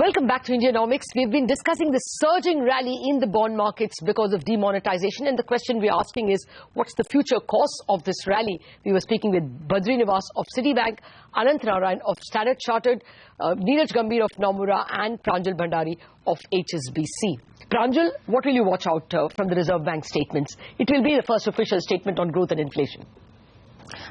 Welcome back to Indianomics. We've been discussing the surging rally in the bond markets because of demonetization, and the question we're asking is, what's the future course of this rally? We were speaking with Badri Nivas of Citibank, Anant Narayan of Standard Chartered, Neeraj Gambhir of Nomura, and Pranjal Bhandari of HSBC. Pranjal, what will you watch out from the Reserve Bank statements? It will be the first official statement on growth and inflation.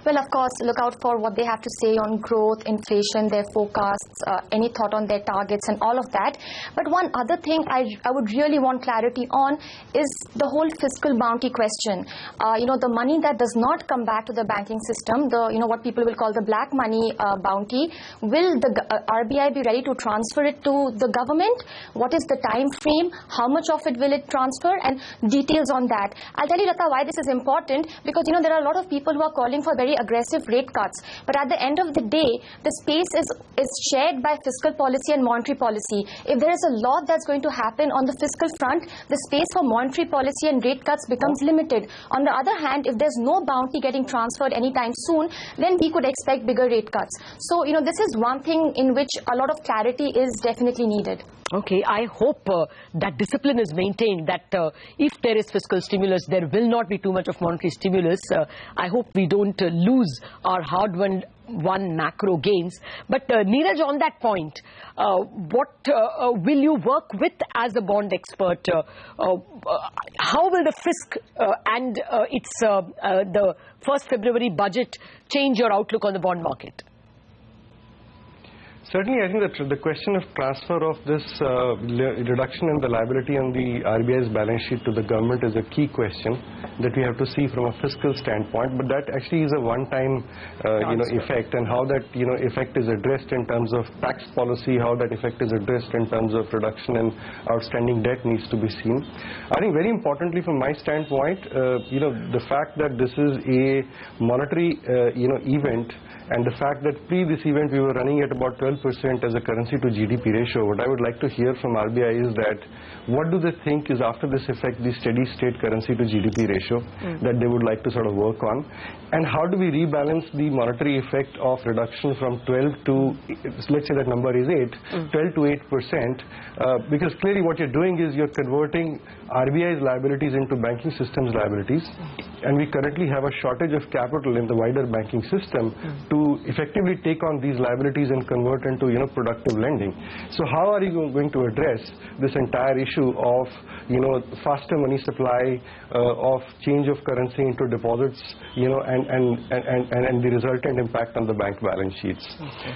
Well, of course, look out for what they have to say on growth, inflation, their forecasts, any thought on their targets and all of that. But one other thing I would really want clarity on is the whole fiscal bounty question. The money that does not come back to the banking system, what people will call the black money bounty, will the RBI be ready to transfer it to the government? What is the time frame? How much of it will it transfer? And details on that. I'll tell you, Lata, why this is important, because there are a lot of people who are calling for very aggressive rate cuts, but at the end of the day, the space is shared by fiscal policy and monetary policy. If there is a lot that's going to happen on the fiscal front, the space for monetary policy and rate cuts becomes limited. On the other hand, if there's no bounty getting transferred anytime soon, then we could expect bigger rate cuts. So, this is one thing in which a lot of clarity is definitely needed. Okay, I hope that discipline is maintained, that if there is fiscal stimulus, there will not be too much of monetary stimulus. I hope we don't lose our hard-won macro gains. But Neeraj, on that point, what will you work with as a bond expert? How will the fisc and the 1st February budget change your outlook on the bond market? Certainly, I think that the question of transfer of this reduction in the liability on the RBI's balance sheet to the government is a key question that we have to see from a fiscal standpoint. But that actually is a one-time, effect, and how that effect is addressed in terms of tax policy, how that effect is addressed in terms of reduction in outstanding debt needs to be seen. I think very importantly, from my standpoint, the fact that this is a monetary, event. And the fact that pre this event we were running at about 12% as a currency to GDP ratio, what I would like to hear from RBI is that what do they think is after this effect the steady state currency to GDP ratio that they would like to sort of work on, and how do we rebalance the monetary effect of reduction from 12 to, let's say that number is 12 to 8%, because clearly what you're doing is you're converting RBI's liabilities into banking system's liabilities, and we currently have a shortage of capital in the wider banking system to effectively take on these liabilities and convert into productive lending. So how are you going to address this entire issue of faster money supply, of change of currency into deposits, and the resultant impact on the bank balance sheets?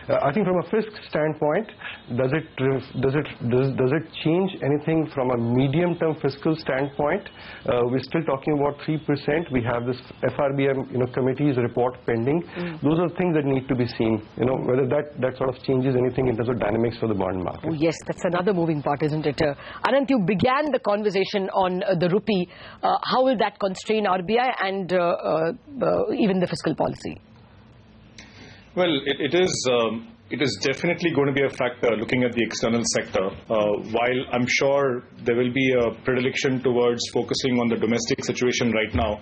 I think from a fisc standpoint, does it change anything from a medium-term fiscal standpoint? We're still talking about 3%. We have this FRBM committee's report pending. Those are things that need to be seen, whether that sort of changes anything in terms of dynamics for the bond market. Oh, yes, that's another moving part, isn't it? Anant, you began the conversation on the rupee. How will that constrain RBI and even the fiscal policy? Well, it is definitely going to be a factor looking at the external sector. While I'm sure there will be a predilection towards focusing on the domestic situation right now,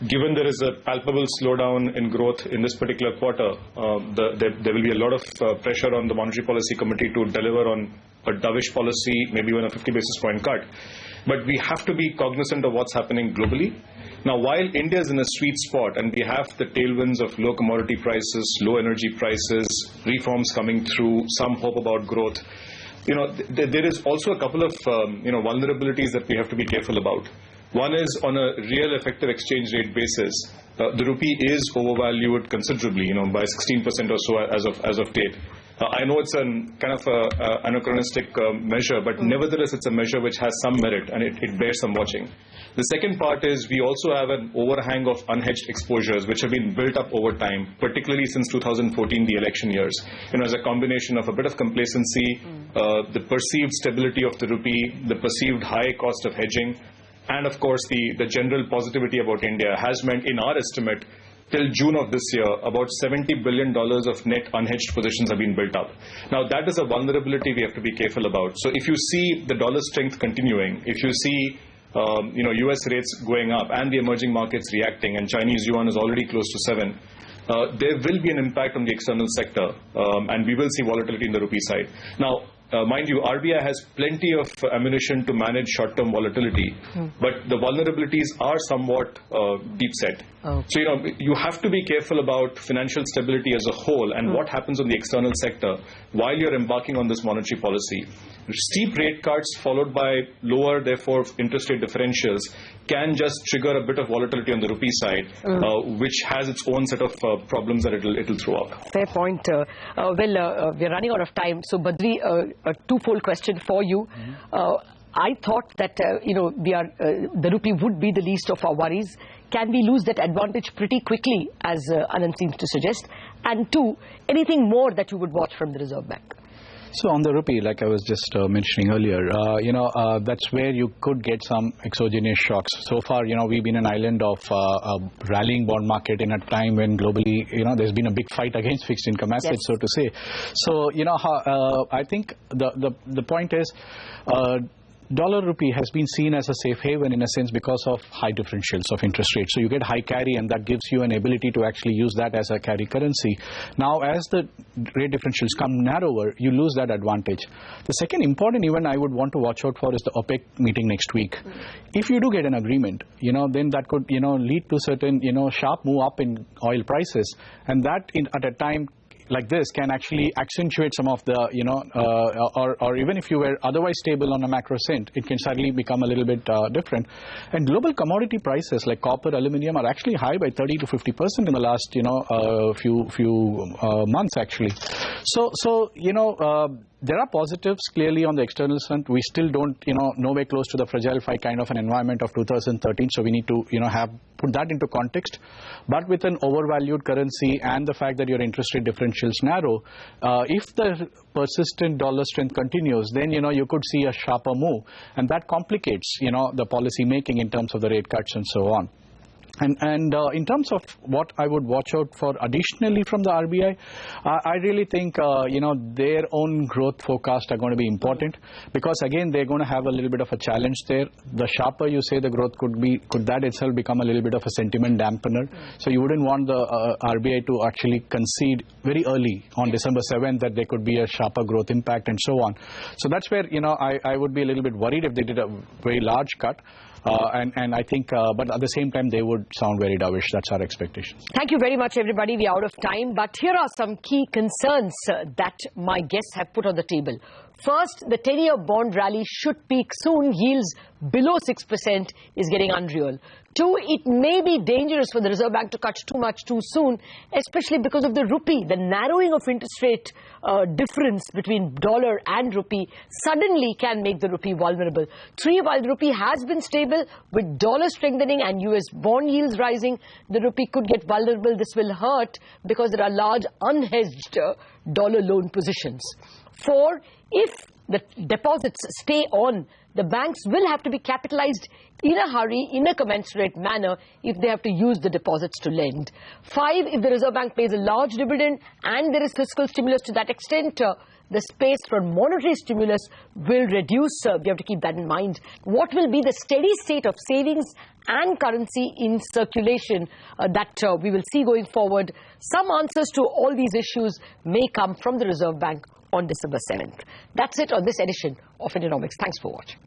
given there is a palpable slowdown in growth in this particular quarter, there will be a lot of pressure on the Monetary Policy Committee to deliver on a dovish policy, maybe even a 50 basis point cut. But we have to be cognizant of what's happening globally. Now, while India is in a sweet spot and we have the tailwinds of low commodity prices, low energy prices, reforms coming through, some hope about growth, there is also a couple of vulnerabilities that we have to be careful about. One is on a real effective exchange rate basis, the rupee is overvalued considerably, by 16% or so as of date. I know it's kind of a anachronistic measure, but nevertheless it's a measure which has some merit and it bears some watching. The second part is we also have an overhang of unhedged exposures which have been built up over time, particularly since 2014, the election years. As a combination of a bit of complacency, the perceived stability of the rupee, the perceived high cost of hedging, and of course the general positivity about India has meant, in our estimate, till June of this year, about $70 billion of net unhedged positions have been built up. Now, that is a vulnerability we have to be careful about. So if you see the dollar strength continuing, if you see US rates going up and the emerging markets reacting, and Chinese yuan is already close to 7, there will be an impact on the external sector, and we will see volatility in the rupee side. Now, mind you, RBI has plenty of ammunition to manage short-term volatility, but the vulnerabilities are somewhat deep set. Oh. So, you have to be careful about financial stability as a whole and what happens on the external sector while you're embarking on this monetary policy. Steep rate cuts followed by lower, therefore, interest rate differentials can just trigger a bit of volatility on the rupee side, which has its own set of problems that it'll throw out. Fair point. We're running out of time. So, Badri, a twofold question for you. I thought that, the rupee would be the least of our worries. Can we lose that advantage pretty quickly, as Anand seems to suggest? And two, anything more that you would watch from the Reserve Bank? So on the rupee, like I was just mentioning earlier, that's where you could get some exogenous shocks. So far, we've been an island of a rallying bond market in a time when globally, there's been a big fight against fixed income assets, so to say. So, I think the point is, dollar rupee has been seen as a safe haven in a sense because of high differentials of interest rates. So you get high carry, and that gives you an ability to actually use that as a carry currency. Now, as the rate differentials come narrower, you lose that advantage. The second important event I would want to watch out for is the OPEC meeting next week. If you do get an agreement, then that could, lead to certain, sharp move up in oil prices, and that at a time like this can actually accentuate some of the, or even if you were otherwise stable on a macro sense, it can suddenly become a little bit different. And global commodity prices like copper, aluminum are actually high by 30 to 50% in the last, few months actually. So there are positives clearly on the external front. We still don't, nowhere close to the fragile five kind of an environment of 2013. So we need to, put that into context. But with an overvalued currency and the fact that your interest rate differentials narrow, if the persistent dollar strength continues, then, you could see a sharper move. And that complicates, the policy making in terms of the rate cuts and so on. And in terms of what I would watch out for additionally from the RBI, I really think, their own growth forecasts are going to be important because, again, they're going to have a little bit of a challenge there. The sharper you say the growth could that itself become a little bit of a sentiment dampener. So you wouldn't want the RBI to actually concede very early on December 7th that there could be a sharper growth impact and so on. So that's where, I would be a little bit worried if they did a very large cut. And I think, but at the same time, they would sound very dovish. That's our expectation. Thank you very much, everybody. We are out of time. But here are some key concerns that my guests have put on the table. First, the 10-year bond rally should peak soon. Yields below 6% is getting unreal. Two, it may be dangerous for the Reserve Bank to cut too much too soon, especially because of the rupee. The narrowing of interest rate difference between dollar and rupee suddenly can make the rupee vulnerable. Three, while the rupee has been stable, with dollar strengthening and US bond yields rising, the rupee could get vulnerable. This will hurt because there are large unhedged dollar loan positions. Four, if the deposits stay on, the banks will have to be capitalized in a hurry, in a commensurate manner, if they have to use the deposits to lend. Five, if the Reserve Bank pays a large dividend and there is fiscal stimulus to that extent, the space for monetary stimulus will reduce. We have to keep that in mind. What will be the steady state of savings and currency in circulation that we will see going forward? Some answers to all these issues may come from the Reserve Bank on December 7th. That's it on this edition of Indianomics. Thanks for watching.